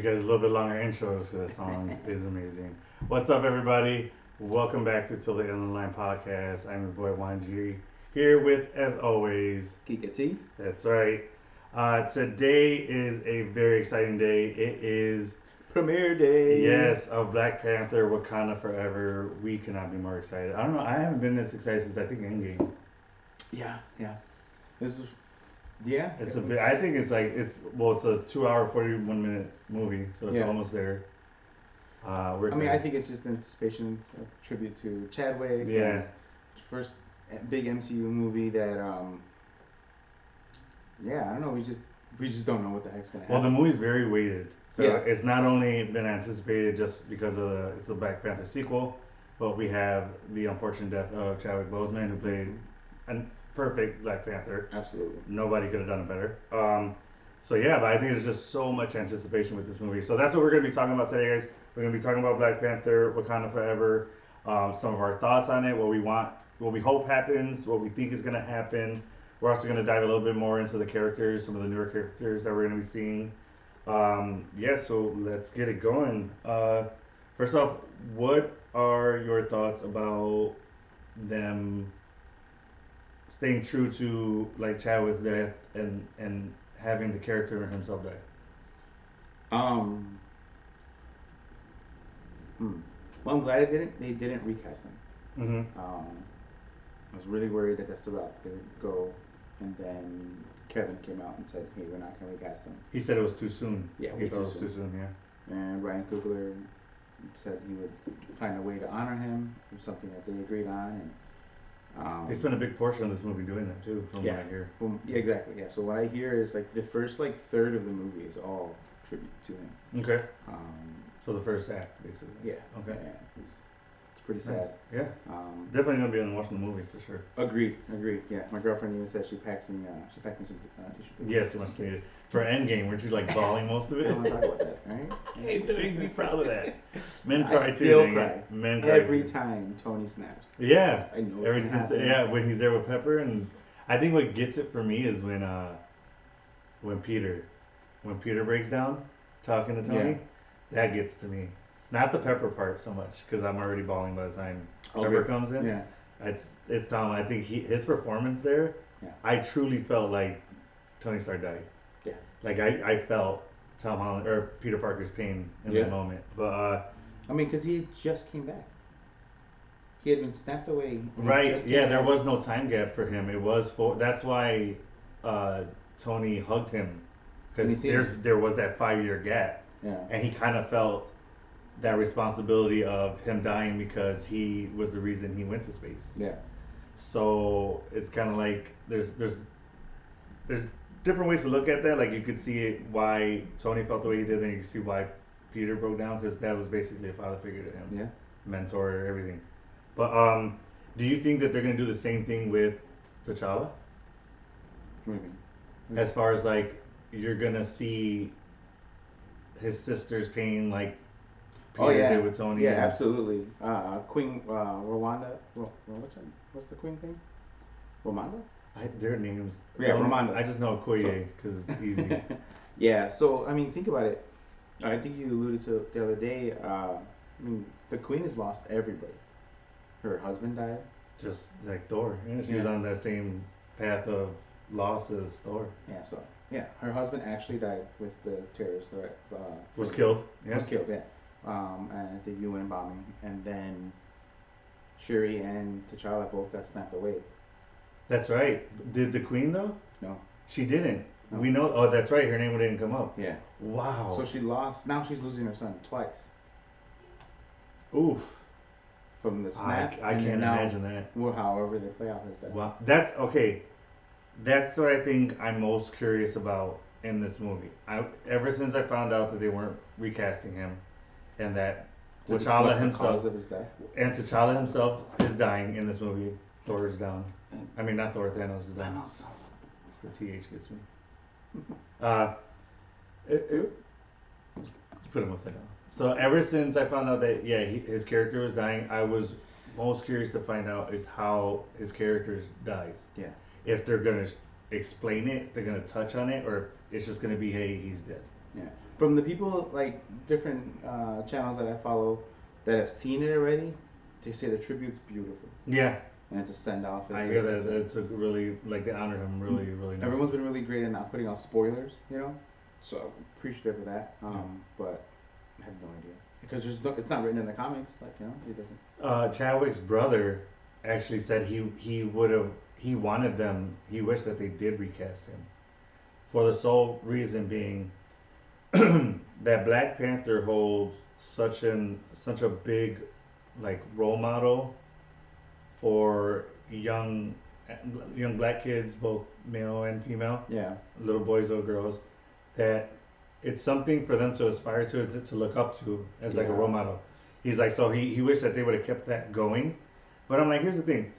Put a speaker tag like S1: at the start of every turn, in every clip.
S1: you guys a little bit longer intros because that song is amazing. What's up, everybody? Welcome back to Till the End of the Line podcast. I'm your boy Juan G. Here with, as always,
S2: Kika T.
S1: that's right. Today is a very exciting day. It is,
S2: Premiere day.
S1: yes, of Black Panther Wakanda Forever. We cannot be more excited. I don't know. I haven't been this excited since I think Endgame.
S2: Yeah. This is, yeah.
S1: It's a bit. I think it's like it's a 2 hour 41 minute movie, so it's
S2: Yeah.
S1: almost there. We're
S2: I mean,
S1: excited.
S2: I think it's just anticipation, a tribute to Chadwick.
S1: Yeah.
S2: and First big MCU movie that, yeah, I don't know. We just don't know what the heck's gonna
S1: Well, the
S2: happen.
S1: movie's very weighted, so
S2: Yeah.
S1: it's not only been anticipated just because of it's the Black Panther sequel, but we have the unfortunate death of Chadwick Boseman, who played a perfect Black Panther.
S2: Absolutely.
S1: Nobody could have done it better. So yeah, but I think there's just so much anticipation with this movie. So that's what we're gonna be talking about today, guys. We're gonna be talking about Black Panther, Wakanda Forever, some of our thoughts on it, what we want, what we hope happens, what we think is gonna happen. We're also gonna dive a little bit more into the characters, some of the newer characters that we're gonna be seeing. Yeah, so let's get it going. First off, what are your thoughts about them staying true to like Chadwick's death and having the character himself die?
S2: Um. Hmm. Well, I'm glad they didn't recast him.
S1: Mm-hmm.
S2: I was really worried that that's the route they would go, and then Kevin came out and said, "Hey, we're not gonna recast him."
S1: He said it was too soon.
S2: Yeah,
S1: He
S2: way
S1: thought
S2: too
S1: it was
S2: soon.
S1: too soon. Yeah.
S2: And Ryan Coogler said he would find a way to honor him. It was something that they agreed on, and
S1: They spent a big portion of this movie doing that too, from
S2: yeah,
S1: what I hear.
S2: yeah, exactly. Yeah. So what I hear is like the first like third of the movie is all tribute to him.
S1: Okay.
S2: Um,
S1: So the first act, basically.
S2: yeah.
S1: Okay.
S2: Yeah, it's pretty
S1: Nice.
S2: sad.
S1: Yeah.
S2: Um,
S1: Definitely gonna be on watching the movie for sure.
S2: agreed. Yeah, my girlfriend even said she packed me some tissue paper.
S1: Yes, much needed. For Endgame, weren't you like bawling most of
S2: I
S1: it?
S2: don't want to talk about that, right?
S1: Hey, dude, be proud of that. Men
S2: I
S1: cry too.
S2: still
S1: dang
S2: cry
S1: it. Men cry
S2: every
S1: too.
S2: time Tony snaps.
S1: Yeah.
S2: I know
S1: Ever
S2: it's gonna
S1: since
S2: happen.
S1: yeah, when he's there with Pepper, and I think what gets it for me is when Peter when Peter breaks down talking to Tony,
S2: Yeah.
S1: that gets to me. Not the Pepper part so much because I'm already bawling by the time Pepper
S2: Okay.
S1: comes in.
S2: Yeah.
S1: It's Tom. I think his performance there,
S2: Yeah.
S1: I truly felt like Tony Stark died.
S2: Yeah.
S1: Like I felt Tom Holland or Peter Parker's pain in
S2: Yeah.
S1: that moment. But
S2: I mean, because he had just came back. He had been snapped away. and he
S1: right,
S2: just came
S1: yeah, there
S2: back.
S1: was no time gap for him. It was for that's why Tony hugged him
S2: And he
S1: because
S2: seen
S1: there was that 5 year gap,
S2: Yeah.
S1: and he kind of felt that responsibility of him dying because he was the reason he went to space.
S2: Yeah.
S1: So it's kind of like there's different ways to look at that. Like you could see it why Tony felt the way he did, and you can see why Peter broke down because that was basically a father figure to him,
S2: Yeah.
S1: mentor, everything. But do you think that they're gonna do the same thing with T'Challa?
S2: What do you mean?
S1: As far as like you're gonna see his sister's pain, like Peter
S2: Oh yeah.
S1: did with Tony.
S2: Yeah,
S1: and-
S2: absolutely. Queen Rwanda. What's the queen's name? Rwanda.
S1: Their names.
S2: Yeah, Ramonda.
S1: I just know Okoye because it's easy.
S2: Yeah. So I mean, think about it. I think you alluded to it the other day. I mean, the queen has lost everybody. Her husband died.
S1: Just like Thor. Yeah, she's
S2: Yeah.
S1: on that same path of loss as Thor.
S2: Yeah. So yeah, her husband actually died with the terrorist threat.
S1: Was killed. Yeah.
S2: Was killed. Yeah. At the UN bombing, and then Shuri and T'Challa both got snapped away.
S1: That's right. Did the Queen though?
S2: No.
S1: She didn't.
S2: No.
S1: We know. Oh, that's right. Her name didn't come up.
S2: Yeah.
S1: Wow.
S2: So she lost. Now she's losing her son twice
S1: Oof.
S2: from the snap.
S1: I
S2: and then
S1: can't
S2: now,
S1: imagine that.
S2: Well, however they play out his death.
S1: Wow. That's okay. That's what I think I'm most curious about in this movie. Ever since I found out that they weren't recasting him, and that
S2: What's
S1: T'Challa
S2: the
S1: himself
S2: cause of his death?
S1: and T'Challa himself is dying in this movie. Thor is down. I mean, not Thor. Thanos is down.
S2: Thanos.
S1: It's the TH gets me. Uh, let's put him upside down. So ever since I found out that his character was dying, I was most curious to find out is how his character dies.
S2: Yeah.
S1: If they're gonna explain it, they're gonna touch on it, or if it's just gonna be hey, he's dead.
S2: Yeah. From the people like different channels that I follow that have seen it already, they say the tribute's beautiful
S1: Yeah,
S2: and it's a send off.
S1: I hear that it's a really like they honored him really really nice.
S2: Everyone's been really great at not putting out spoilers, you know. So appreciative of that. But I have no idea because it's not written in the comics. Like it doesn't.
S1: Chadwick's brother actually said he would have he wanted them he wished that they did recast him for the sole reason being that Black Panther holds such a big like role model for young black kids, both male and female,
S2: Yeah.
S1: little boys, little girls, that it's something for them to aspire to look up to as like a role model. He's like, so he wished that they would have kept that going. But I'm like, here's the thing.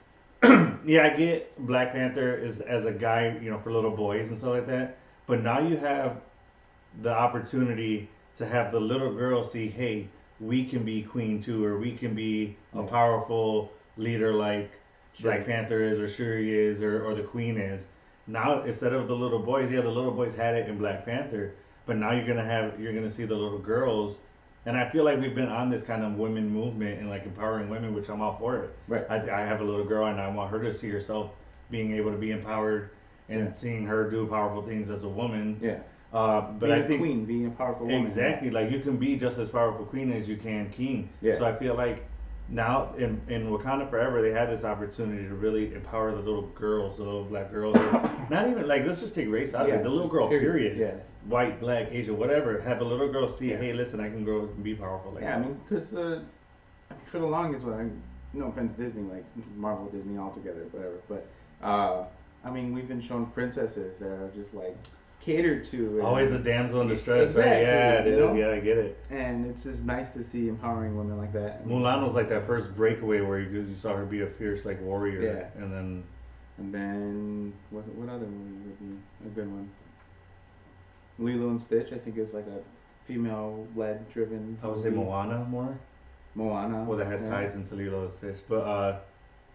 S1: Yeah, I get Black Panther is as a guy, for little boys and stuff like that. But now you have the opportunity to have the little girl see, hey, we can be queen too, or we can be a powerful leader like Black Panther is, or Shuri is, or the queen is. Now instead of the little boys, yeah, the little boys had it in Black Panther, but now you're gonna see the little girls, and I feel like we've been on this kind of women movement and like empowering women, which I'm all for it.
S2: Right.
S1: I have a little girl and I want her to see herself being able to be empowered and seeing her do powerful things as a woman.
S2: Yeah.
S1: But
S2: being
S1: I
S2: a
S1: think
S2: queen, being a powerful woman.
S1: exactly, like you can be just as powerful queen as you can king.
S2: Yeah.
S1: So I feel like now in Wakanda Forever they had this opportunity to really empower the little girls, the little black girls. Not even like let's just take race out of it. The little girl, period.
S2: Yeah.
S1: White, black, Asian, whatever. Have a little girl see, hey, listen, I can grow and be powerful. Like
S2: I mean, because for the longest while, no offense, Disney, like Marvel, Disney, all together, whatever. But I mean, we've been shown princesses that are just like catered to.
S1: Always a damsel in distress,
S2: exactly,
S1: right? Yeah, dude, yeah, I get it.
S2: And it's just nice to see empowering women like that.
S1: Mulan was like that first breakaway where you saw her be a fierce like warrior,
S2: Yeah.
S1: and then
S2: what other movie would be a good one? Lilo and Stitch, I think, is like a female-led driven.
S1: I would say Moana more.
S2: Moana.
S1: Well, that has ties into Lilo and Stitch, but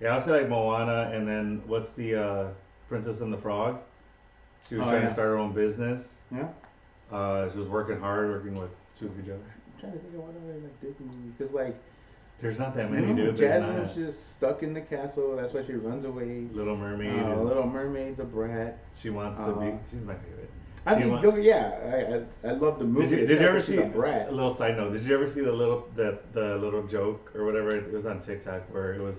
S1: yeah, I would say like Moana, and then what's the Princess and the Frog? She was trying to start her own business.
S2: Yeah.
S1: She was working hard, working with two of each other.
S2: I'm trying to think of what other like Disney movies, because like
S1: there's not that many, dude.
S2: Jasmine's just stuck in the castle. That's why she runs away.
S1: Little Mermaid.
S2: Little Mermaid's a brat.
S1: She wants to be. She's my favorite.
S2: I love the movie.
S1: Did you ever see
S2: a brat?
S1: A little side note? Did you ever see the little joke or whatever? It was on TikTok where it was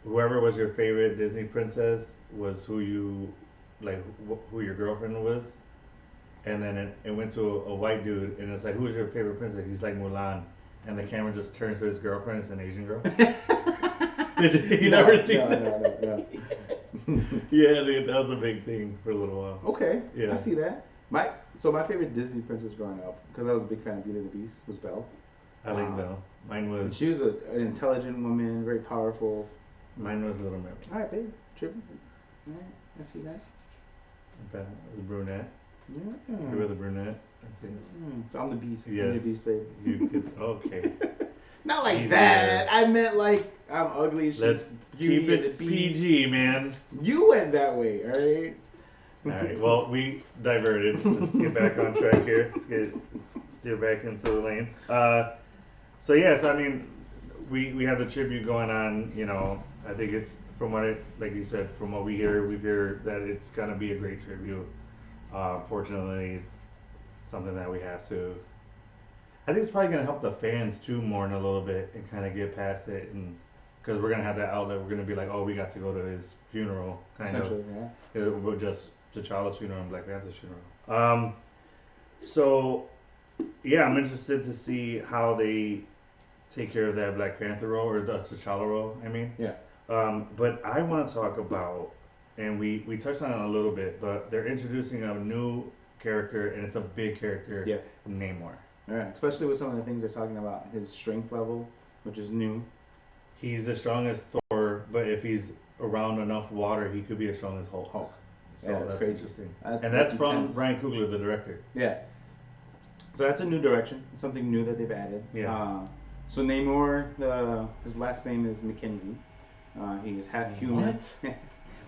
S1: whoever was your favorite Disney princess was who your girlfriend was, and then it went to a white dude and it's like, who's your favorite princess? He's like Mulan, and the camera just turns to his girlfriend. It's an Asian girl. Did you never see that?
S2: No.
S1: Yeah, dude, that was a big thing for a little while.
S2: Okay,
S1: yeah,
S2: I see that. My favorite Disney princess growing up, because I was a big fan of Beauty and the Beast, was Belle.
S1: I like Belle. Mine was.
S2: She was an intelligent woman, very powerful.
S1: Mine was Little Mermaid.
S2: All right, babe, tripping. All right, I see that.
S1: Belle was a brunette.
S2: Yeah.
S1: You were the brunette. I see.
S2: So I'm the Beast.
S1: Yes.
S2: I'm the Beast, babe.
S1: You could. Okay.
S2: Not like that. I meant like I'm ugly.
S1: Let's keep it PG, man.
S2: You went that way, all right?
S1: All right. Well, we diverted. Let's get back on track here. Let's steer back into the lane. So I mean, we have the tribute going on. I think it's from like you said, from what we hear that it's gonna be a great tribute. Fortunately, it's something that we have to. I think it's probably going to help the fans too mourn a little bit and kind of get past it, and because we're going to have that outlet, we're going to be like, oh, we got to go to his funeral, kind of. Yeah. We're just T'Challa's funeral and Black Panther's funeral. So, yeah, I'm interested to see how they take care of that Black Panther role, or the T'Challa role, I mean.
S2: Yeah.
S1: But I want to talk about, and we touched on it a little bit, but they're introducing a new character, and it's a big character, Namor.
S2: Yeah, especially with some of the things they're talking about, his strength level, which is new.
S1: He's as strong as Thor, but if he's around enough water, he could be as strong as Hulk. So that's crazy. Interesting. That's from Ryan Coogler, the director.
S2: Yeah. So that's a new direction, something new that they've added.
S1: Yeah.
S2: So Namor, his last name is Mackenzie. He is half human.
S1: What?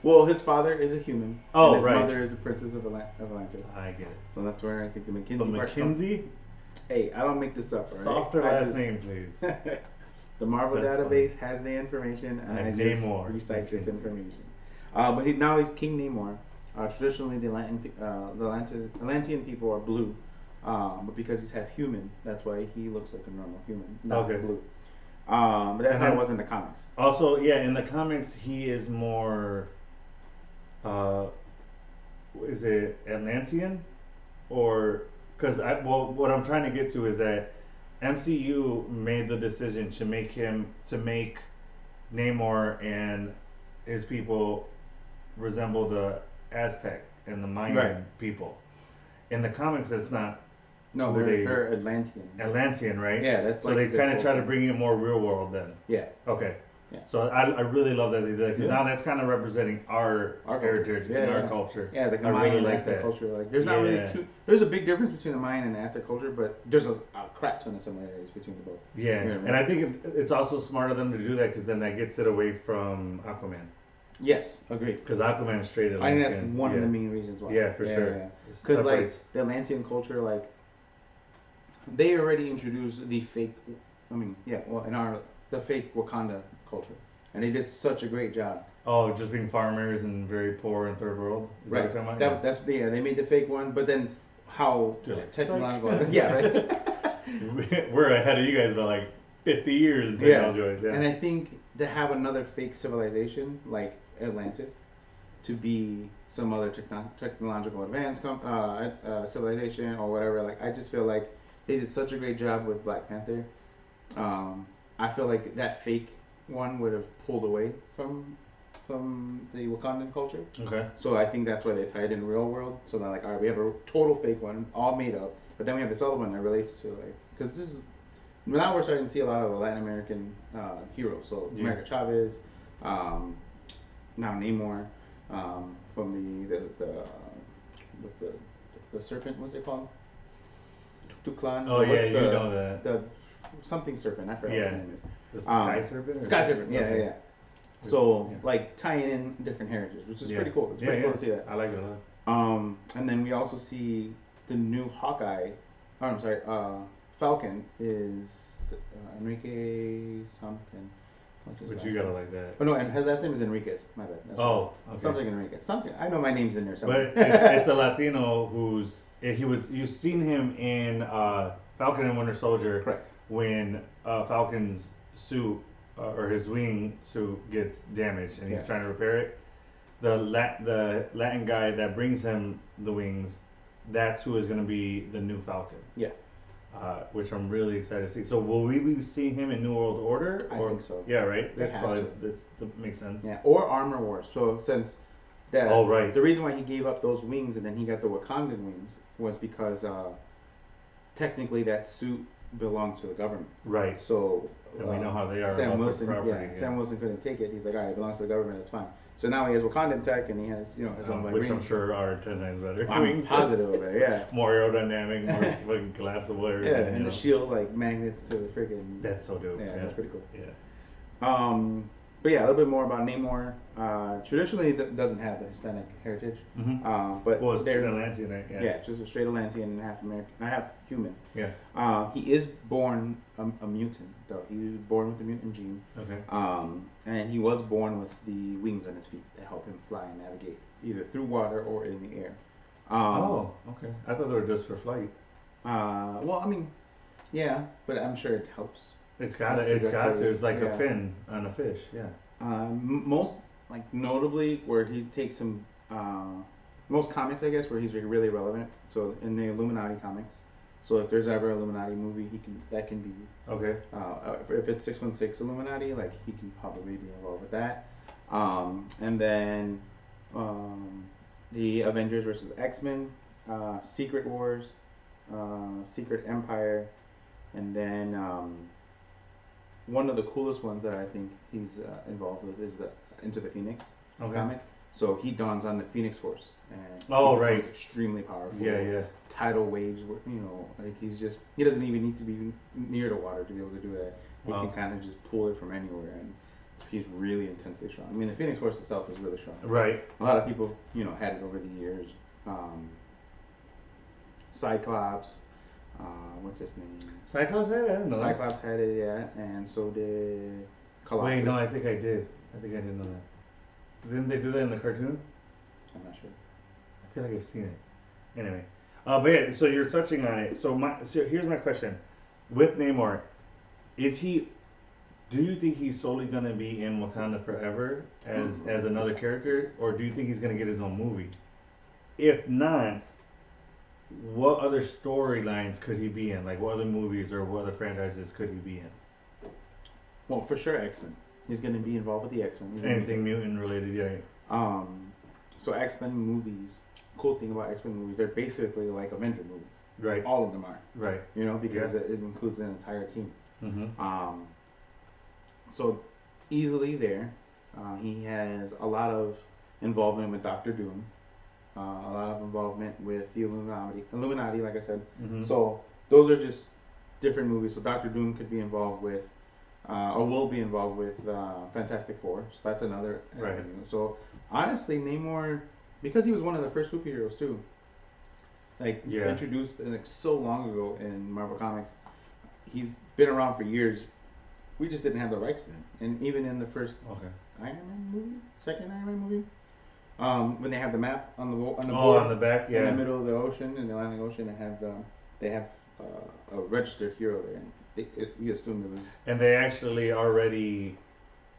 S2: Well, his father is a human, and
S1: Oh,
S2: his
S1: right.
S2: mother is the princess of Atlantis.
S1: I get it.
S2: So that's where I think the
S1: The
S2: McKinsey part comes.
S1: McKinsey?
S2: Hey, I don't make this up, all right?
S1: Softer
S2: I
S1: last
S2: just
S1: name, please.
S2: the Marvel
S1: That's
S2: database
S1: funny.
S2: has the information, and I
S1: And
S2: just
S1: Namor.
S2: recite this
S1: McKinsey.
S2: information. But now he's King Namor. Traditionally, the Atlantean people are blue, but because he's half human, that's why he looks like a normal human, not
S1: Okay.
S2: blue. But that's
S1: And
S2: how it
S1: then
S2: was in the comics.
S1: also, yeah, in the comics, he is more. Uh, is it Atlantean? Or because what I'm trying to get to is that MCU made the decision to make Namor and his people resemble the Aztec and the Mayan
S2: Right.
S1: people. In the comics, that's not
S2: No,
S1: who
S2: they're Atlantean.
S1: Atlantean, right?
S2: Yeah, that's
S1: so
S2: like
S1: they
S2: the
S1: kind of try to
S2: culture.
S1: bring it more real world then.
S2: Yeah.
S1: Okay.
S2: Yeah.
S1: So I really love that they did that because
S2: Yeah.
S1: now that's kind of representing our
S2: Our culture.
S1: heritage
S2: Yeah,
S1: and our
S2: yeah.
S1: culture.
S2: Yeah, like the
S1: I
S2: Mayan
S1: really
S2: and
S1: like
S2: Aztec
S1: that.
S2: culture. Like, there's not really
S1: Yeah.
S2: two. There's a big difference between the Mayan and the Aztec culture, but there's a crap ton of similarities between the both.
S1: Yeah,
S2: You know what I
S1: and I think it's also smart of them to do that because then that gets it away from Aquaman.
S2: Yes, agreed.
S1: Because Aquaman is straight
S2: I think
S1: Atlantean.
S2: that's one
S1: yeah.
S2: of the main reasons why.
S1: Yeah, for sure.
S2: Yeah.
S1: It
S2: Because like
S1: separates-
S2: the Atlantean culture, like they already introduced the fake. I mean, yeah, well, the fake Wakanda culture, and they did such a great job.
S1: Oh, just being farmers and very poor in third world. Is
S2: Right.
S1: That what you're talking
S2: That's they made the fake one, but then how
S1: Dude, like,
S2: technological? Yeah, right.
S1: about? We're ahead of you guys by like 50 years in
S2: Yeah.
S1: technology. Yeah.
S2: And I think to have another fake civilization like Atlantis to be some other technological advanced civilization or whatever, like I just feel like they did such a great job with Black Panther. I feel like that fake one would have pulled away from the Wakandan culture.
S1: Okay.
S2: So I think that's why they tied in real world. So that like, all right, we have a total fake one, all made up, but then we have this other one that relates to like, because this is now we're starting to see a lot of Latin American heroes. So
S1: Yeah.
S2: America Chavez, now Namor, from the what's the serpent? What's it called? Tuklan.
S1: Oh, yeah, you know that.
S2: The something serpent. I forgot
S1: Yeah.
S2: what his name is.
S1: The Sky Serpent? or-
S2: Sky Serpent. Yeah,
S1: Okay.
S2: yeah, yeah. So
S1: Yeah.
S2: like tying in different heritages, which is
S1: Yeah.
S2: pretty cool. It's
S1: Yeah,
S2: pretty cool
S1: yeah.
S2: to see that.
S1: I like it a lot.
S2: And then we also see the new Hawkeye. Oh, I'm sorry. Falcon is Enrique something. What's his
S1: But
S2: last
S1: you gotta
S2: name?
S1: like that.
S2: Oh no, and his last name is Enriquez. My bad. That's
S1: Oh,
S2: right.
S1: okay.
S2: Something Enriquez. Something. I know my name's in there
S1: But
S2: somewhere.
S1: it's a Latino you've seen him in Falcon and Winter Soldier.
S2: Correct.
S1: When Falcon's suit or his wing suit gets damaged and he's
S2: Yeah.
S1: trying to repair it, the Latin guy that brings him the wings, that's who is going to be the new Falcon.
S2: Yeah.
S1: Which I'm really excited to see. So will we be seeing him in New World Order?
S2: I think so.
S1: Yeah, right.
S2: They
S1: That's
S2: have
S1: probably
S2: to.
S1: that makes sense.
S2: Yeah. Or Armor Wars. So since that.
S1: Oh, right.
S2: The reason why he gave up those wings and then he got the Wakandan wings was because technically that suit belonged to the government.
S1: Right.
S2: So
S1: And we know how they are
S2: Sam
S1: about
S2: Wilson,
S1: the property. Yeah.
S2: Sam Wilson couldn't take it. He's like, all right, it belongs to the government. It's fine. So now he has Wakandan tech and he has, his own
S1: Which I'm
S2: vibranium.
S1: sure are 10 times better.
S2: I'm
S1: wings.
S2: positive of it. Yeah.
S1: More aerodynamic, more fucking collapsible.
S2: Yeah,
S1: Everything,
S2: and
S1: you
S2: the
S1: know?
S2: shield like magnets to the freaking.
S1: That's so dope.
S2: Yeah, that's pretty cool.
S1: Yeah.
S2: But yeah, a little bit more about Namor. Traditionally, doesn't have the Hispanic heritage.
S1: Mm-hmm.
S2: But
S1: Well, it's
S2: they're-
S1: Atlantean, right?
S2: Yeah, just a straight Atlantean and half American, half human.
S1: Yeah.
S2: He is born a mutant, though. He was born with the mutant gene.
S1: Okay.
S2: And he was born with the wings on his feet that help him fly and navigate either through water or in the air.
S1: Okay. I thought they were just for flight.
S2: Well, I mean, yeah, but I'm sure it helps.
S1: It's got to. It's like
S2: Yeah.
S1: a fin on a fish. Yeah.
S2: Most, like, notably, where he takes some, most comics, I guess, where he's really relevant. So in the Illuminati comics. So if there's ever an Illuminati movie, that can be.
S1: Okay.
S2: If it's 616 Illuminati, like he can probably be involved with that. And then the Avengers versus X-Men, Secret Wars, Secret Empire, and then one of the coolest ones that I think he's involved with is the Into the Phoenix comic. So he dawns on the Phoenix Force, and
S1: Oh,
S2: he
S1: right.
S2: becomes extremely powerful.
S1: Yeah.
S2: Tidal waves, like he doesn't even need to be near the water to be able to do that. He
S1: Wow.
S2: can kind of just pull it from anywhere, and He's really intensely strong. I mean, the Phoenix Force itself is really strong.
S1: Right.
S2: A lot of people, had it over the years. Cyclops, what's his name?
S1: Cyclops had it? I didn't know
S2: Cyclops had it, yeah, and so did Colossus.
S1: Wait, no, I think I did. I think I didn't know that. Didn't they do that in the cartoon?
S2: I'm not sure.
S1: I feel like I've seen it. Anyway. But yeah, so you're touching on it. So here's my question. With Namor, is he do you think he's solely gonna be in Wakanda forever as another character, or do you think he's gonna get his own movie? If not, what other storylines could he be in? Like what other movies or what other franchises could he be in?
S2: Well, for sure, X-Men. He's going to be involved with the X-Men.
S1: Anything mutant related, yeah.
S2: So X-Men movies. Cool thing about X-Men movies, they're basically like Avenger movies.
S1: Right.
S2: All of them are.
S1: Right.
S2: Because it includes an entire team.
S1: Mm-hmm.
S2: So easily there, he has a lot of involvement with Doctor Doom. A lot of involvement with the Illuminati, like I said.
S1: Mm-hmm.
S2: So those are just different movies. So Doctor Doom could be involved with, or will be involved with Fantastic Four. So that's another avenue. So honestly, Namor, because he was one of the first superheroes too, introduced like so long ago in Marvel Comics, he's been around for years. We just didn't have the rights then. And even in the first Iron Man movie, second Iron Man movie. When they have the map on the board,
S1: on the back,
S2: in the middle of the ocean, in the Atlantic Ocean, they have a registered hero there, and we assumed it was.
S1: And they actually already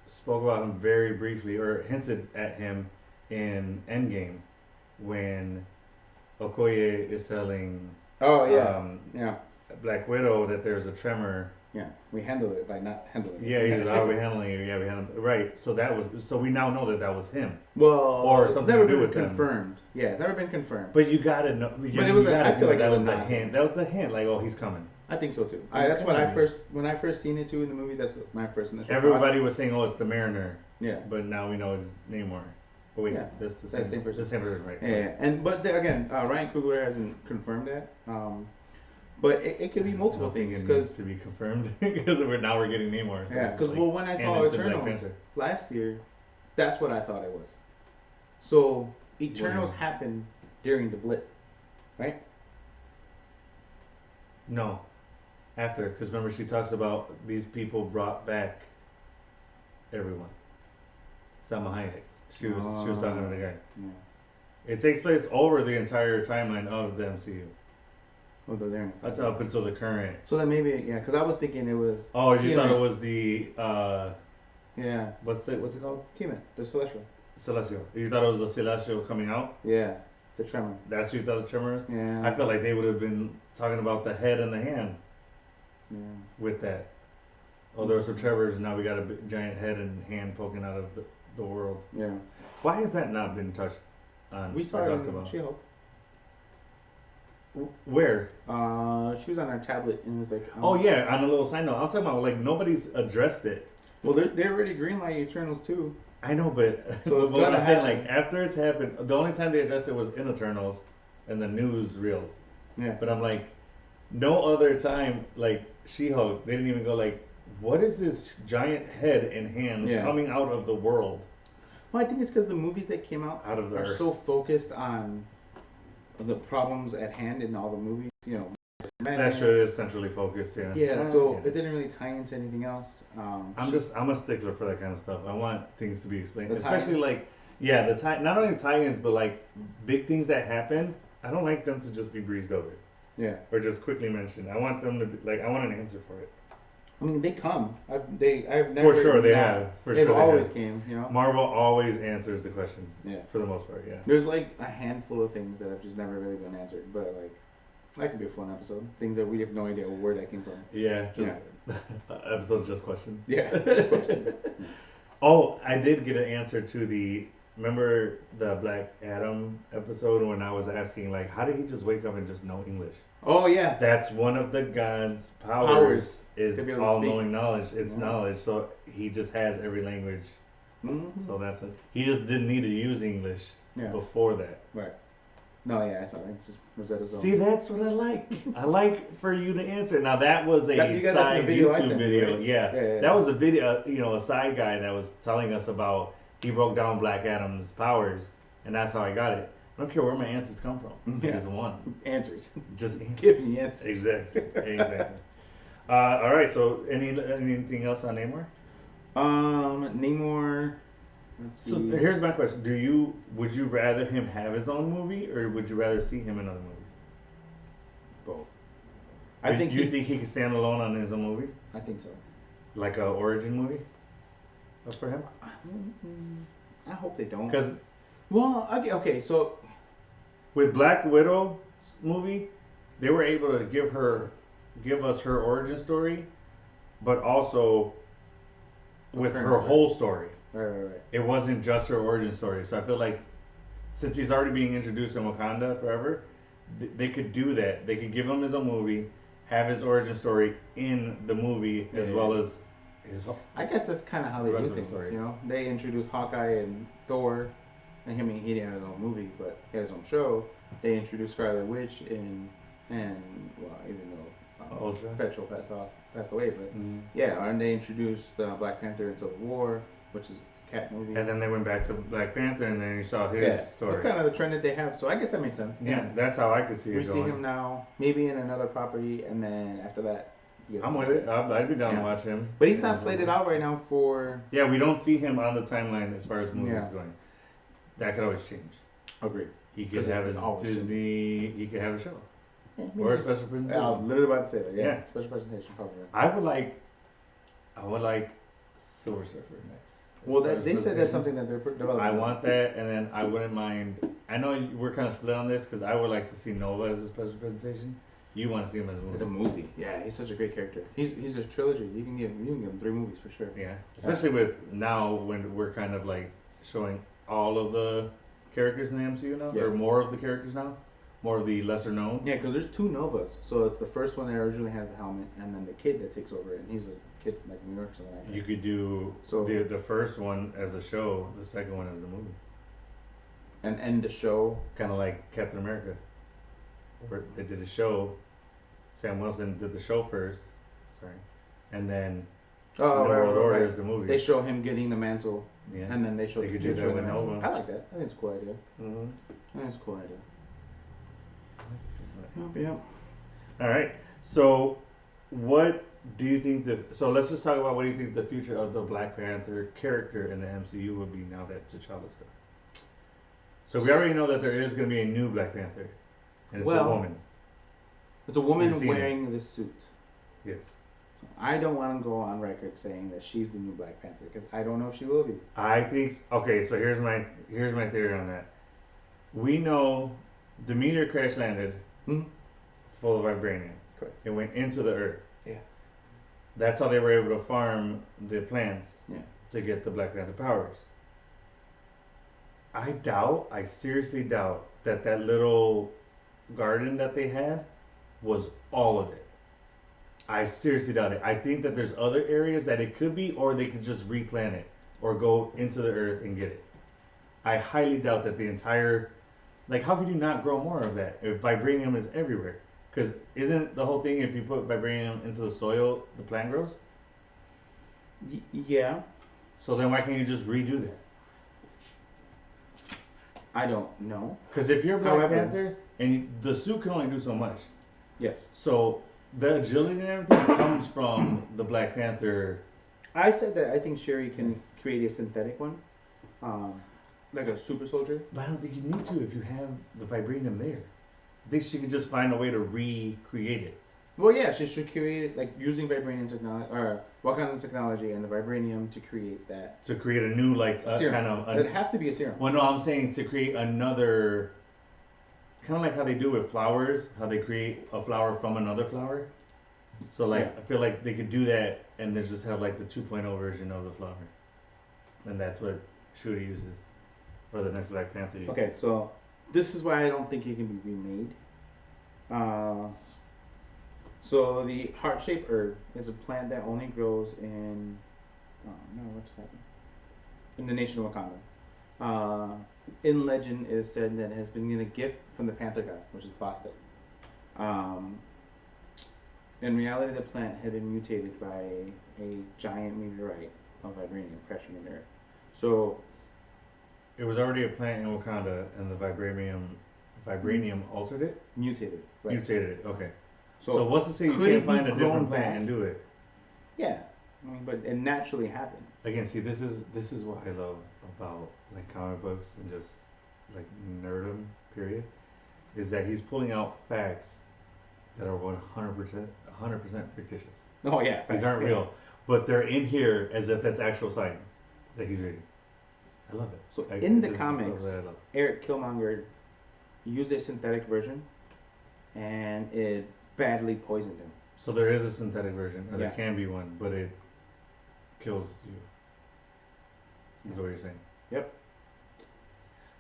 S1: spoke about him very briefly, or hinted at him in Endgame, when Okoye is telling. Black Widow that there's a tremor.
S2: Yeah, we handled it by not handling it.
S1: Yeah, he's already handling it. Yeah, we handled it. Right. So we now know that was him.
S2: Well,
S1: or something
S2: it's never
S1: to do
S2: been
S1: with
S2: confirmed. Them. Yeah, it's never been confirmed.
S1: But you gotta know. But
S2: it was. I feel like
S1: that was the hint. That was the hint. Like, oh, he's coming.
S2: I think so too. That's what when I first seen it too in the movies. That's my first initial.
S1: Everybody was saying, oh, it's the Mariner.
S2: Yeah.
S1: But now we know it's Namor. But wait, that's the same person. The same person, right?
S2: Yeah. But again, Ryan Coogler hasn't confirmed that. But it could be multiple things because
S1: to be confirmed because we're getting Namor. So
S2: because when I saw Eternals last year, that's what I thought it was. So Eternals happened during the blip, right?
S1: No, after, because remember she talks about these people brought back everyone. Salma Hayek. She was talking to the guy.
S2: Yeah.
S1: It takes place over the entire timeline of the MCU.
S2: Oh, they're there.
S1: Up until the current.
S2: So then maybe because I was thinking it was.
S1: Oh, you thought it was the.
S2: Yeah.
S1: What's it called?
S2: Tiamat, the Celestial.
S1: Celestial. You thought it was the Celestial coming out?
S2: Yeah, the Tremor.
S1: That's who you thought the Tremor is?
S2: Yeah.
S1: I felt like they would have been talking about the head and the hand.
S2: Yeah.
S1: With that. Oh, there were some Tremors, and now we got a giant head and hand poking out of the world.
S2: Yeah.
S1: Why has that not been touched on?
S2: We saw it in She-Hulk.
S1: Where?
S2: She was on her tablet and it was like.
S1: Oh yeah, on a little side note, I'm talking about like nobody's addressed it.
S2: Well, they already greenlight Eternals too.
S1: I know, but
S2: so
S1: what I'm saying, like after it's happened, the only time they addressed it was in Eternals and the news reels.
S2: Yeah.
S1: But I'm like, no other time, like She-Hulk, they didn't even go like, what is this giant head and hand coming out of the world?
S2: Well, I think it's because the movies that came out
S1: of the
S2: are
S1: Earth.
S2: So focused on the problems at hand in all the movies,
S1: That show is centrally focused, yeah.
S2: Yeah, so it didn't really tie into anything else.
S1: I'm a stickler for that kind of stuff. I want things to be explained, especially like, not only tie-ins, but like big things that happen. I don't like them to just be breezed over.
S2: Yeah.
S1: Or just quickly mentioned. I want them to be, like, I want an answer for it.
S2: I mean, they come. I've never.
S1: For sure, they have.
S2: They've always came.
S1: Marvel always answers the questions.
S2: Yeah.
S1: For the most part, yeah.
S2: There's like a handful of things that have just never really been answered, but like, that could be a fun episode. Things that we have no idea where that came from.
S1: Yeah. Episode just questions.
S2: Yeah. Just questions.
S1: Oh, I did get an answer to the. Remember the Black Adam episode when I was asking like, how did he just wake up and just know English?
S2: Oh yeah.
S1: That's one of the God's powers is all-knowing knowledge. It's knowledge, so he just has every language.
S2: Mm-hmm.
S1: So he just didn't need to use English before that.
S2: Right. No, yeah, I saw it. It's just Rosetta Stone.
S1: See, that's what I like. I like for you to answer. Now that was
S2: That,
S1: a
S2: you got that from the
S1: side
S2: video I
S1: YouTube
S2: sent you,
S1: video.
S2: right?
S1: Yeah,
S2: Yeah, yeah,
S1: that
S2: yeah.
S1: was a video. A side guy that was telling us about. He broke down Black Adam's powers, and that's how I got it. I don't care where my answers come from. I
S2: Yeah.
S1: just one.
S2: Answers.
S1: Just answers.
S2: Give me answers.
S1: Exactly. Exactly. All right. So, anything else on Namor?
S2: Namor. Let's see.
S1: So here's my question: would you rather him have his own movie, or would you rather see him in other movies?
S2: Both.
S1: You think he could stand alone on his own movie,
S2: I think so.
S1: like a origin movie, for him?
S2: I hope they don't.
S1: Because
S2: Well, okay, so
S1: with Black Widow movie, they were able to give us her origin story, but also with
S2: current
S1: her
S2: story.
S1: whole story.
S2: right.
S1: It wasn't just her origin story. So I feel like since he's already being introduced in Wakanda Forever, they could do that. They could give him his own movie, have his origin story in the movie as well as his.
S2: I guess that's kind of how they
S1: The rest
S2: do
S1: of the
S2: things.
S1: story.
S2: You know, they introduced Hawkeye and Thor, and he didn't have his own movie, but he had his own show. They introduced Scarlet Witch and well, even though
S1: Ultra.
S2: Petrol passed away, but
S1: Mhm.
S2: yeah, and they introduced Black Panther in Civil War, which is a cat movie.
S1: And then they went back to Black Panther, and then you saw his story.
S2: That's kind of the trend that they have. So I guess that makes sense.
S1: Yeah, that's how I could see it
S2: We
S1: going.
S2: see him now, maybe in another property, and then after that, he gets-
S1: I'm with it. I'd be down to watch him.
S2: But he's not slated out right now for.
S1: Yeah, we don't see him on the timeline as far as movies
S2: Yeah.
S1: going. That could always change.
S2: Agreed.
S1: He could
S2: 'Cause
S1: have
S2: it
S1: his
S2: always
S1: Disney. He could have a show
S2: Yeah,
S1: or a special
S2: I
S1: presentation.
S2: was literally about to say that. Yeah.
S1: Yeah.
S2: Special presentation, probably.
S1: I would like Silver Surfer next.
S2: Well,
S1: As far as
S2: they said that's
S1: presentation.
S2: something that they're developing.
S1: I want that, and then I wouldn't mind. I know we're kind of split on this because I would like to see Nova as a special presentation. You want to see him as a movie?
S2: It's a movie. Yeah, he's such a great character. He's a trilogy. You can give him 3 movies for sure.
S1: Yeah, especially with now when we're kind of like showing all of the characters in the MCU now,
S2: Yeah.
S1: or more of the characters now, more of the lesser known.
S2: Yeah, because there's 2 Novas. So it's the first one that originally has the helmet, and then the kid that takes over it, and he's a kid from like New York or something like that.
S1: You could do
S2: So-
S1: the first one as a show, the second one as the movie,
S2: And end the show.
S1: kind of like Captain America, where they did a show. Sam Wilson did the show first, sorry, and then New World Order is the movie.
S2: They show him getting the mantle,
S1: Yeah.
S2: and then they show
S1: They
S2: the
S1: could
S2: kid
S1: do that
S2: showing the
S1: with
S2: mantle.
S1: Nova.
S2: I like that. I think it's a cool idea.
S1: Mhm.
S2: I think it's a cool idea. Yep.
S1: All right. So, what do you think so let's just talk about what do you think the future of the Black Panther character in the MCU would be now that T'Challa's gone? So we already know that there is going to be a new Black Panther, and it's a
S2: Well-
S1: woman.
S2: It's a woman
S1: You've seen
S2: wearing the suit.
S1: Yes.
S2: I don't want to go on record saying that she's the new Black Panther because I don't know if she will be.
S1: I think okay. So here's my theory on that. We know the meteor crash landed
S2: Hmm?
S1: full of vibranium.
S2: Correct.
S1: It went into the earth.
S2: Yeah.
S1: That's how they were able to farm the plants
S2: Yeah.
S1: to get the Black Panther powers. I seriously doubt that little garden that they had was all of it. I seriously doubt it. I think that there's other areas that it could be, or they could just replant it or go into the earth and get it. I highly doubt that the entire, like, how could you not grow more of that if vibranium is everywhere? Because isn't the whole thing if you put vibranium into the soil, the plant grows?
S2: Yeah.
S1: So then why can't you just redo that?
S2: I don't know.
S1: Because if you're Black
S2: However-
S1: Panther, and the suit can only do so much,
S2: Yes.
S1: so the agility and everything comes from the Black Panther.
S2: I said that I think Sherry can create a synthetic one, like a super soldier.
S1: But I don't think you need to if you have the vibranium there. I think she could just find a way to recreate it.
S2: Well, yeah, she should create it like using vibranium technology or Wakanda technology and the vibranium to create that
S1: To create a new, like,
S2: serum.
S1: kind of.
S2: It'd have to be a serum.
S1: Well, no, I'm saying to create another. Kind of like how they do with flowers, how they create a flower from another flower. So, like,
S2: Yeah.
S1: I feel like they could do that and they just have, like, the 2.0 version of the flower. And that's what Shuri uses. Or the next Black Panther uses.
S2: Okay, so this is why I don't think it can be remade. So the heart-shaped herb is a plant that only grows in, oh no, what's happening? In the nation of Wakanda. in legend, it is said that it has been given a gift from the Panther God, which is Bastet. Um, in reality, the plant had been mutated by a giant meteorite of vibranium crashing into Earth. So
S1: It was already a plant in Wakanda, and the vibranium altered it,
S2: mutated, right?
S1: mutated it. Okay.
S2: So
S1: So what's to say you
S2: could
S1: can't
S2: it be
S1: find a
S2: grown
S1: different plant
S2: back?
S1: and do it?
S2: Yeah, I mean, but it naturally happened.
S1: Again, see, this is what I love about like comic books and just like nerdum. Period. Is that he's pulling out facts that are 100% fictitious.
S2: Oh yeah,
S1: These
S2: facts,
S1: aren't
S2: yeah.
S1: real, but they're in here as if that's actual science that he's reading. I love it.
S2: So
S1: I,
S2: in the
S1: this is stuff
S2: comics,
S1: that I love.
S2: Eric Killmonger used a synthetic version, and it badly poisoned him.
S1: So there is a synthetic version, or there
S2: Yeah.
S1: can be one, but it kills you. Is what you're saying.
S2: Yep.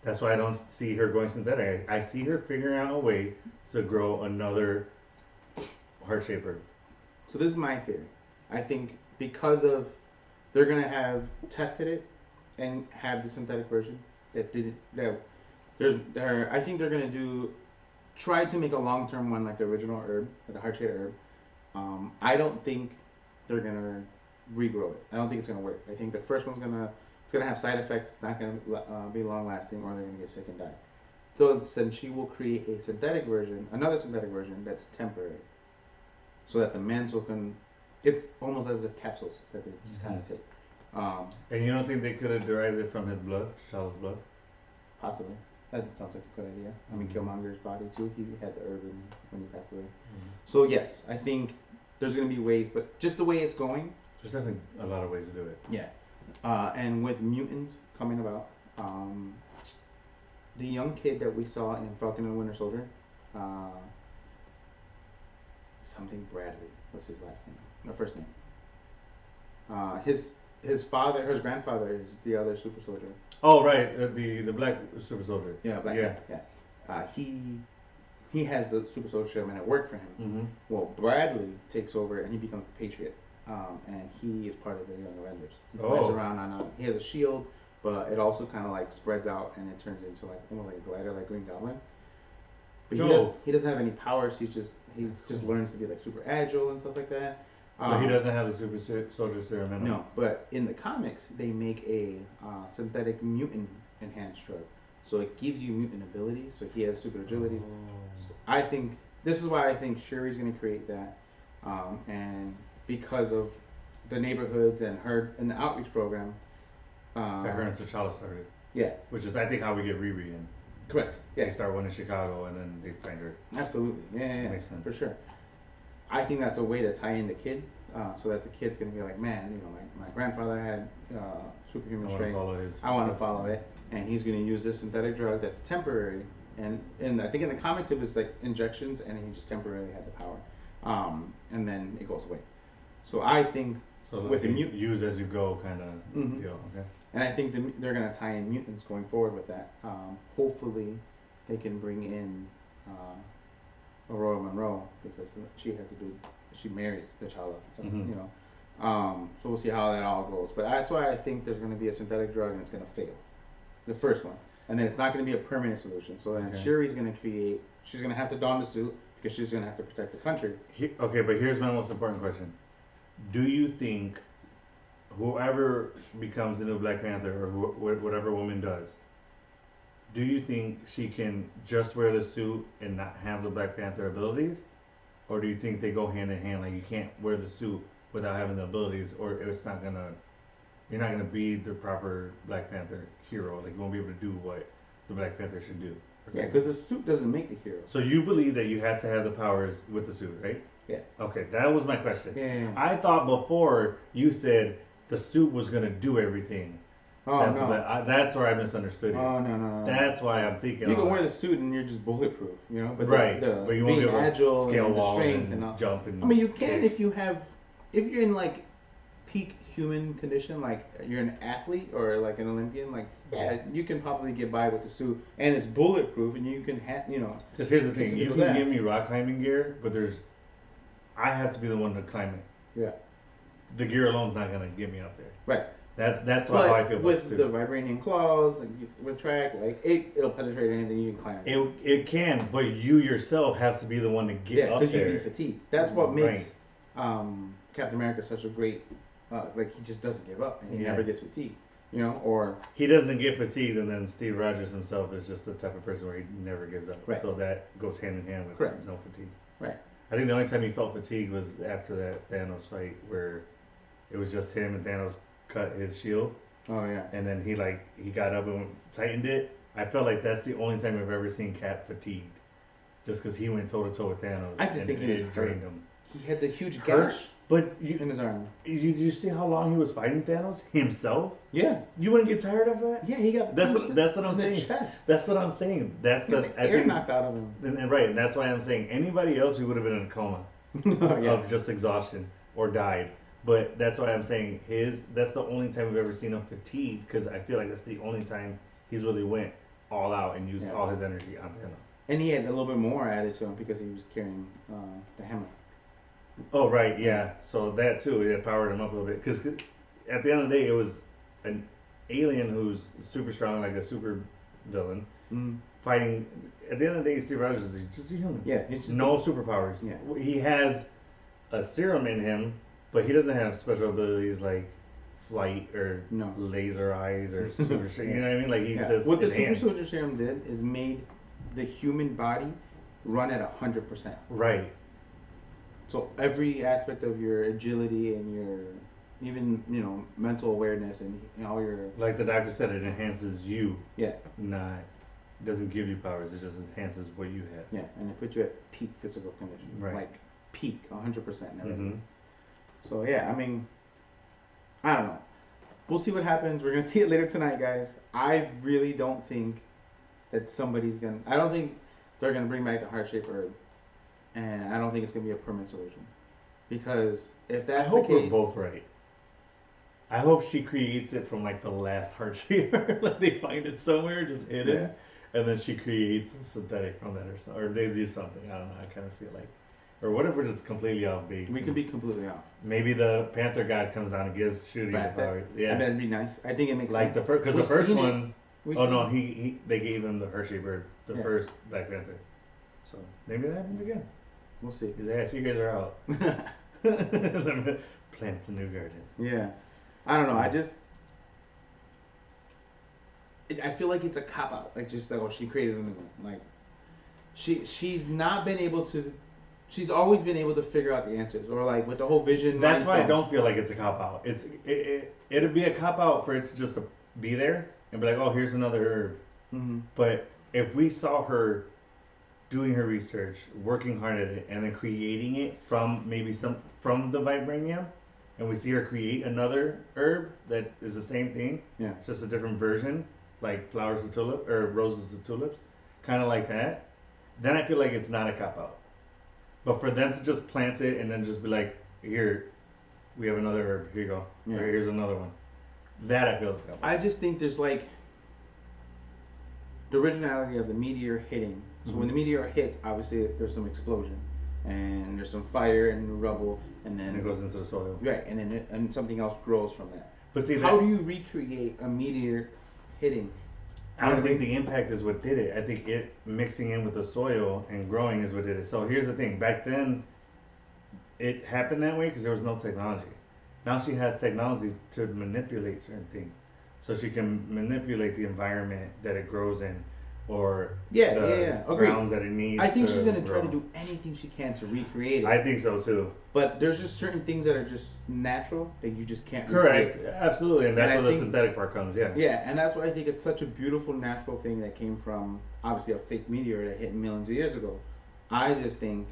S1: That's why I don't see her going synthetic. I see her figuring out a way to grow another heart shaped herb.
S2: So this is my theory. I think because of they're gonna have tested it and have the synthetic version that didn't. That I think they're gonna do try to make a long term one like the original herb, like the heart shaped herb. I don't think they're gonna regrow it. I don't think it's gonna work. I think the first one's gonna have side effects. It's not gonna be long lasting, or they're gonna get sick and die. So then she will create a synthetic version, another synthetic version that's temporary, so that the mantle can. It's almost as if capsules that they just kind of take. Um,
S1: And you don't think they could have derived it from his blood, T'Challa's blood?
S2: Possibly. That sounds like a good idea. I mean, Killmonger's body too. He had the herb when he passed away. So yes, I think there's gonna be ways, but just the way it's going.
S1: There's definitely a lot of ways to do it.
S2: Yeah. And with mutants coming about, the young kid that we saw in Falcon and Winter Soldier, uh, something Bradley. What's his last name? No, first name. His father, his grandfather is the other super soldier.
S1: Oh right, the black super soldier.
S2: Yeah, Black
S1: Yeah.
S2: Panther. Yeah. He has the super soldier serum and it worked for him.
S1: Mm-hmm.
S2: Well, Bradley takes over and he becomes the Patriot. And he is part of the Young Avengers. He flies
S1: Oh.
S2: around on a. He has a shield, but it also kind of like spreads out and it turns into like almost like a glider, like Green Goblin. But
S1: No.
S2: he doesn't have any powers. He just learns to be like super agile and stuff like that.
S1: So he doesn't have the super soldier serum in him.
S2: No, but in the comics they make a synthetic mutant enhanced drug, so it gives you mutant abilities. So he has super agility.
S1: Oh.
S2: So I think this is why I think Shuri's going to create that, and because of the neighborhoods and her and the outreach program.
S1: That her and T'Challa started.
S2: Yeah.
S1: Which is I think how we get Riri in.
S2: Correct. Yeah.
S1: They start one in Chicago and then they find her.
S2: Absolutely. Yeah.
S1: Makes sense.
S2: For sure. I think that's a way to tie in the kid, so that the kid's gonna be like, man, my grandfather had superhuman strength. I want to follow it, and he's gonna use this synthetic drug that's temporary. And I think in the comics it was like injections, and he just temporarily had the power, and then it goes away. So I think
S1: So
S2: with the mutant,
S1: use as you go kind of
S2: Mhm.
S1: deal. Okay.
S2: and I think they're gonna tie in mutants going forward with that. Hopefully, they can bring in. Aurora Monroe because she marries T'Challa,
S1: Mhm.
S2: you know. So we'll see how that all goes. But that's why I think there's going to be a synthetic drug and it's going to fail, the first one, and then it's not going to be a permanent solution. So then
S1: Okay.
S2: Shuri's going to she's going to have to don the suit because she's going to have to protect the country.
S1: Okay, but here's my most important question: do you think whoever becomes the new Black Panther or whatever woman does? Do you think she can just wear the suit and not have the Black Panther abilities? Or do you think they go hand in hand? Like you can't wear the suit without having the abilities, or it's not gonna, you're not gonna be the proper Black Panther hero. Like you won't be able to do what the Black Panther should do.
S2: Yeah, because the suit doesn't make the hero.
S1: So you believe that you had to have the powers with the suit, right?
S2: Yeah.
S1: Okay, that was my question.
S2: Yeah.
S1: I thought before you said the suit was gonna do everything.
S2: Oh no.
S1: That's where I misunderstood you.
S2: Oh no.
S1: That's why I'm thinking.
S2: You can wear the suit and you're just bulletproof, you know. But
S1: right,
S2: but
S1: you won't be
S2: being
S1: able to
S2: agile
S1: scale
S2: and the
S1: walls
S2: strength
S1: and
S2: all.
S1: jump and.
S2: I mean, you can if you're in like peak human condition, like you're an athlete or like an Olympian, like yeah, you can probably get by with the suit and it's bulletproof and you can
S1: Because here's the thing,
S2: some
S1: you
S2: people's
S1: can give
S2: ass.
S1: me rock climbing gear, but I have to be the one to climb it.
S2: Yeah.
S1: The gear alone's not gonna get me up there.
S2: Right.
S1: That's how I
S2: But
S1: feel about
S2: with
S1: it
S2: the
S1: too.
S2: vibranium claws, like with track, like it'll penetrate anything you can climb.
S1: It can, but you yourself has to be the one to get
S2: Yeah,
S1: up
S2: because you'd be
S1: there.
S2: fatigued. That's what
S1: Right.
S2: makes Captain America such a great. Like he just doesn't give up and he
S1: Yeah.
S2: never gets fatigued. You know, or
S1: He doesn't get fatigued, and then Steve Rogers himself is just the type of person where he never gives up.
S2: Right.
S1: So that goes hand in hand with
S2: Correct.
S1: no fatigue.
S2: Right.
S1: I think the only time he felt fatigue was after that Thanos fight, where it was just him and Thanos cut his shield,
S2: Oh yeah.
S1: and then he got up and tightened it. I felt like that's the only time I've ever seen Cap fatigued, just because he went toe to toe with Thanos.
S2: I just
S1: and
S2: think he was
S1: it
S2: hurt.
S1: drained him.
S2: He had the huge
S1: Hurt?
S2: gash
S1: But
S2: in his arm.
S1: you see how long he was fighting Thanos himself?
S2: Yeah.
S1: You wouldn't get tired of that?
S2: Yeah, he got
S1: That's
S2: punched
S1: what I'm
S2: in the
S1: saying.
S2: chest.
S1: That's what I'm saying. That's
S2: He got
S1: the
S2: the
S1: I
S2: air
S1: think
S2: knocked out of him.
S1: right, and that's why I'm saying anybody else we would have been in a coma
S2: Oh, yeah.
S1: of just exhaustion or died. But that's why I'm saying that's the only time we've ever seen him fatigued, because I feel like that's the only time he's really went all out and used
S2: Yeah.
S1: all his energy on Thanos.
S2: And he had a little bit more added to him because he was carrying the hammer.
S1: Oh right, yeah. So that too, it powered him up a little bit. Because at the end of the day, it was an alien who's super strong, like a super villain,
S2: Mm.
S1: fighting. At the end of the day, Steve Rogers is just a human.
S2: Yeah, it's just
S1: No superpowers.
S2: Yeah.
S1: He has a serum in him, but he doesn't have special abilities like flight or
S2: No.
S1: laser eyes or super strength. You know what I mean? Like he's
S2: Yeah.
S1: just
S2: What the super
S1: enhanced.
S2: soldier serum did is made the human body run at 100%.
S1: Right.
S2: So every aspect of your agility and your even mental awareness and all your
S1: Like the doctor said, it enhances you.
S2: yeah
S1: Not doesn't give you powers. It just enhances what you have.
S2: yeah and it puts you at peak physical condition,
S1: Right.
S2: like peak 100% and everything.
S1: Mm-hmm.
S2: So yeah, I mean, I don't know. We'll see what happens. We're gonna see it later tonight, guys. I really don't think that somebody's gonna. I don't think they're gonna bring back the heart shaped herb, and I don't think it's gonna be a permanent solution. Because if
S1: I
S2: that's
S1: hope
S2: the
S1: we're
S2: case,
S1: both right. I hope she creates it from like the last heart shaper. Like they find it somewhere just hidden, and then she creates a synthetic from that, or they do something. I don't know. I kind of feel like, or what if we're just completely off base?
S2: we
S1: and
S2: could be completely off.
S1: maybe the Panther God comes down and gives shooting the
S2: Past that.
S1: power.
S2: I bet
S1: Yeah,
S2: it'd be nice. I think it makes
S1: like
S2: sense.
S1: because the
S2: We've
S1: first
S2: seen it.
S1: one.
S2: We've
S1: Oh
S2: seen
S1: no,
S2: it.
S1: he they gave him the heart shaper, the
S2: Yeah.
S1: first Black Panther. So maybe that happens again.
S2: We'll see.
S1: He's like, I see you guys are out. Plant a new garden.
S2: Yeah, I don't know. I feel like it's a cop out. Like just like, oh, she created a new one. Like she's not been able to. She's always been able to figure out the answers, or like with the whole vision.
S1: That's why I
S2: Mind
S1: don't feel like it's a cop out. It'd be a cop out for it to just to be there and be like, oh, here's another herb.
S2: Mm-hmm.
S1: But if we saw her doing her research, working hard at it, and then creating it from from the vibranium, and we see her create another herb that is the same thing,
S2: Yeah.
S1: it's just a different version, like flowers to tulip or roses to tulips, kind of like that, then I feel like it's not a cop out. But for them to just plant it and then just be like, here, we have another herb, here you go,
S2: Yeah.
S1: or here's another one, that I feel is a cop out.
S2: I just think there's like the originality of the meteor hitting. So when the meteor hits, obviously there's some explosion, and there's some fire and rubble, and then
S1: And it goes into the soil.
S2: right, and then and something else grows from that.
S1: But see,
S2: How do you recreate a meteor hitting?
S1: I don't think the impact is what did it. I think it mixing in with the soil and growing is what did it. So here's the thing. Back then, it happened that way because there was no technology. Now she has technology to manipulate certain things. So she can manipulate the environment that it grows in, or
S2: Yeah,
S1: the
S2: yeah. Agreed.
S1: grounds that it needs.
S2: I think she's gonna try to
S1: grow.
S2: do anything she can to recreate it.
S1: I think so too.
S2: But there's just certain things that are just natural that you just can't
S1: Correct.
S2: recreate.
S1: Absolutely. And that's
S2: And I
S1: where the
S2: think-
S1: synthetic part comes. Yeah.
S2: Yeah, and that's why I think it's such a beautiful natural thing that came from obviously a fake meteor that hit millions of years ago. I just think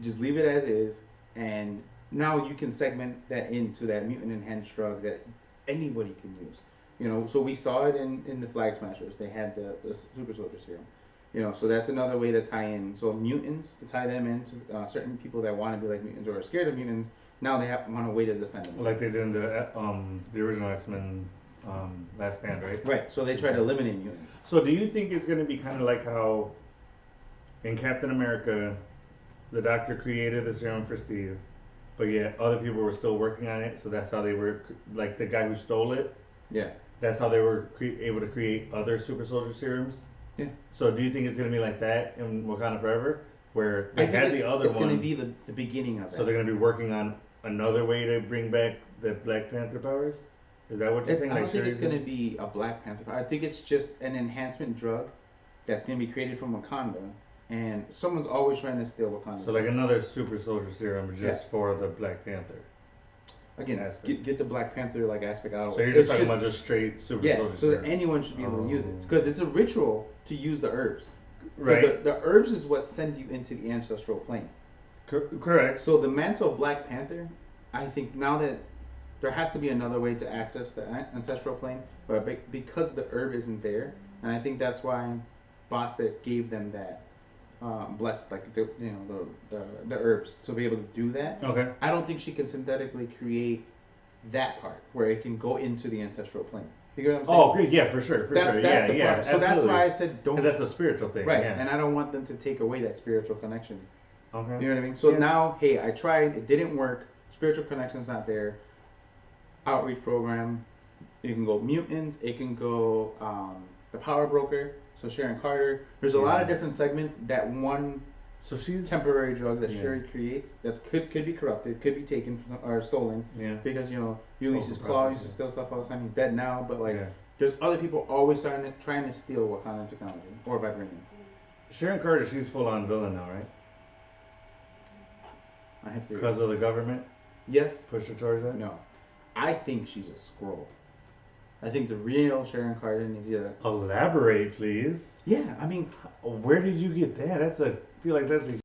S2: just leave it as is, and now you can segment that into that mutant enhanced drug that anybody can use. So we saw it in the Flag Smashers. They had the super soldier serum. So that's another way to tie in. So mutants, to tie them into certain people that want to be like mutants or are scared of mutants. Now they want a way to defend themselves.
S1: Like they did in the original X-Men Last Stand, right?
S2: Right. So they try to eliminate mutants.
S1: So do you think it's going to be kind of like how in Captain America, the Doctor created the serum for Steve, but yet other people were still working on it. So that's how they were like the guy who stole it.
S2: Yeah.
S1: That's how they were able to create other super soldier serums.
S2: Yeah.
S1: So do you think it's gonna be like that in Wakanda Forever, where they
S2: I think
S1: had the other
S2: it's
S1: one?
S2: going to be the beginning of that.
S1: So they're gonna be working on another way to bring back the Black Panther powers. Is that what you're saying?
S2: I don't
S1: Like
S2: think it's
S1: Shuri's
S2: going to be a Black Panther. I think it's just an enhancement drug that's going to be created from Wakanda, and someone's always trying to steal Wakanda.
S1: So like another super soldier serum just
S2: Yeah.
S1: for the Black Panther.
S2: Again,
S1: aspect.
S2: get the Black Panther like aspect out of
S1: So
S2: it.
S1: you're just
S2: It's
S1: talking about just straight super
S2: yeah,
S1: soldier
S2: so that
S1: serum.
S2: anyone should be able to use it
S1: Oh.
S2: because it's a ritual to use the herbs. 'Cause
S1: Right.
S2: The herbs is what send you into the ancestral plane.
S1: Correct.
S2: So the mantle of Black Panther, I think now that there has to be another way to access the ancestral plane, but because the herb isn't there, and I think that's why Bostic gave them that blessed like the herbs to be able to do that.
S1: Okay.
S2: I don't think she can synthetically create that part where it can go into the ancestral plane. You get what I'm saying?
S1: Oh, good. Yeah, for sure. For sure.
S2: That's the
S1: Yeah.
S2: part. So that's why I said don't.
S1: Because that's a spiritual thing.
S2: Right,
S1: Yeah.
S2: and I don't want them to take away that spiritual connection.
S1: Okay.
S2: You know what I mean? So
S1: Yeah.
S2: now, hey, I tried, it didn't work. Spiritual connection's not there. Outreach program. You can go mutants. It can go the power broker. So Sharon Carter. There's a lot of different segments that one
S1: So she's
S2: temporary drug that
S1: Yeah.
S2: Shuri creates that could be corrupted, could be taken from, or stolen.
S1: Yeah.
S2: Because Ulysses
S1: for
S2: Claw
S1: profit,
S2: used to
S1: yeah.
S2: steal stuff all the time. He's dead now, but like
S1: Yeah.
S2: there's other people always trying to steal Wakanda technology or vibranium.
S1: Sharon Carter. She's full on villain now, right?
S2: I have to.
S1: Because of the government
S2: Yes.
S1: push her towards that.
S2: No. I think she's a scroll. I think the real Sharon Carter needs to.
S1: Elaborate, please.
S2: Yeah, I mean,
S1: Where did you get that? I feel like that's a